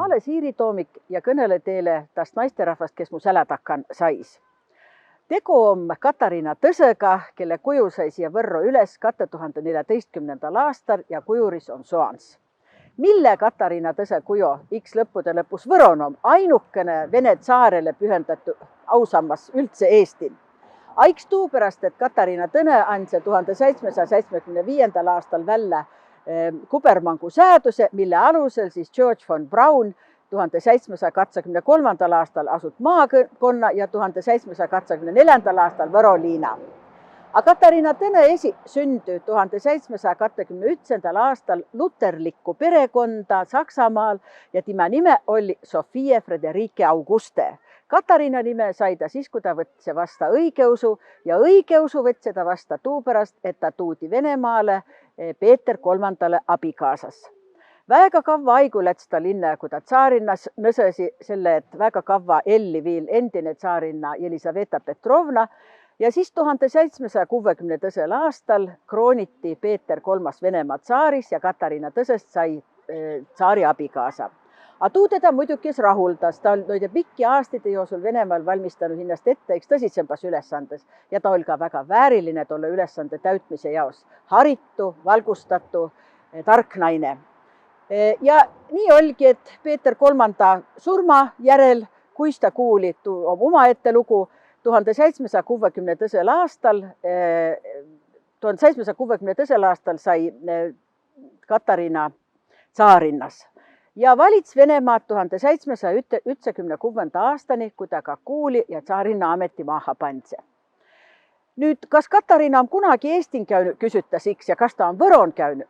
Ma olen Siiri Toomik ja kõnele teile tast naisterahvast, kes mu sälätakan sais. Tegu on Katariina Tõsõga, kelle kuju sai siia Võrro üles 2014. aastal ja kujuris on Soans. Mille Katariina Tõsõ kujo iks lõppude lõpus Võron on ainukene Vene tsaarele pühendatu ausammas üldse Eestin. Aiks tuupärast, et Katariina Tõne andse 1775. aastal välja kubermangu sääduse, mille alusel siis George von Braun 1783. aastal asut maakonna ja 1784. aastal Võro liina. A Katariina Tõne esi sündü 1721. aastal luterlikku perekonda Saksamaal ja tema nime oli Sophie Friederike Auguste. Katariina nime sai ta siis, kui ta võtse vasta õigeusu ja õigeusu võtse ta vasta tuupärast, et ta tuudi Venemaale Peeter III abikaasas. Väga kavva aigu läts ta linna, kui ta tsaarinnas nõsõsi selle, et väga kavva elli viil endine tsaarinna Jelisaveta Petrovna ja siis 1762. aastal krooniti Peeter III Venemaa tsaaris ja Katariina Tõsõst sai tsaari abikaasa. A tuu teda muidukis rahuldas, ta on noide pikki aastite joosul Venemaal valmistanud hinnast ette üks tõsisembas ülesandes ja ta oli ka väga vääriline tolle ülesande täütmise jaos. Haritu, valgustatu, tark naine. Ja nii olgi, et Peeter III surma järel, kuis ta kuuli oma ette lugu 1762. aastal sai Katariina tsaarinnas. Ja valits Venemaad 1796. aastani, kui ta ka kuuli ja tsaarinna ameti maha pandse. Nüüd, kas Katariina on kunagi Eestin käynyt, küsitas iks, ja kas ta on Võron käynyt?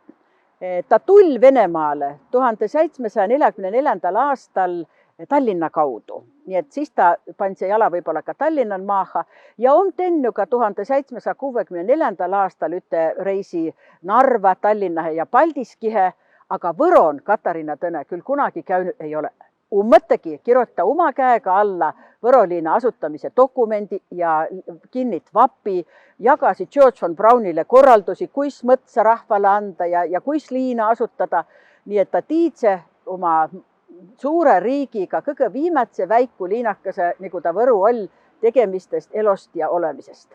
Ta tull Venemaale 1744. aastal Tallinna kaudu. Nii et siis ta pandse jala võib-olla ka Tallinnan maaha ja on tennu ka 1764. aastal üte reisi Narva, Tallinna ja Paldiskihe, aga Võron Katariina Tõne küll kunagi käynyt ei ole. Mõttegi kirjoita oma käega alla Võro liina asutamise dokumendi ja kinnit vapi, jagasi George von Braunile korraldusi, kuis mõtsa rahvale anda ja kuis liina asutada, nii et ta tiidse oma suure riigiga kõige viimatse väiku liinakese, nagu ta Võru all tegemistest, elost ja olemisest.